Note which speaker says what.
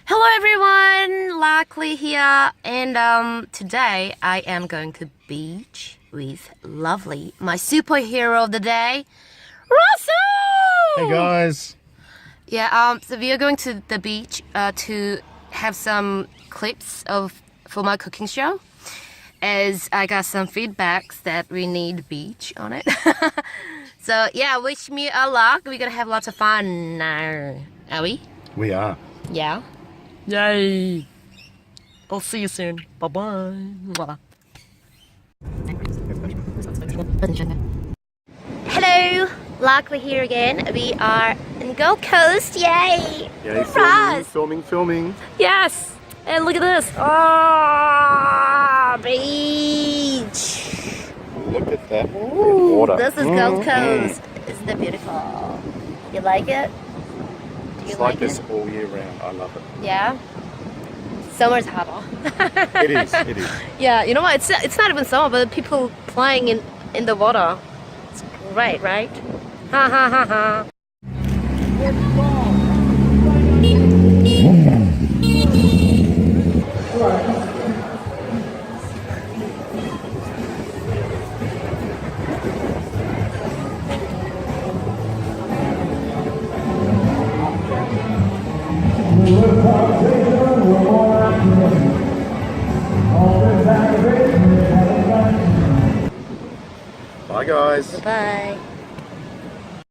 Speaker 1: Hello everyone, Lark here, and today I am going to beach with lovely, my superhero of the day, Russell!
Speaker 2: Hey guys!
Speaker 1: Yeah, so we are going to the beach to have some clips for my cooking show, as I got some feedbacks that we need beach on it. So yeah, wish me a luck. We're gonna have lots of fun now. Are we?
Speaker 2: We are.
Speaker 1: Yeah. Yay! I'll see you soon. Bye-bye. Hello! Lark here again. We are in Gold Coast. Yay!
Speaker 2: Yay,
Speaker 1: Russ!
Speaker 2: filming.
Speaker 1: Yes! And look at this. Oh, beach!
Speaker 2: Look at that.
Speaker 1: Ooh,
Speaker 2: Water.
Speaker 1: this is Gold Coast. Isn't it beautiful? You like it? Do you
Speaker 2: It's like
Speaker 1: it?
Speaker 2: this all year round. I love it.
Speaker 1: Yeah? Summer's harder.
Speaker 2: It is.
Speaker 1: Yeah, you know what? It's not even summer, but people playing in the water. It's great, right? Ha ha ha ha.
Speaker 2: Bye guys.
Speaker 1: Bye.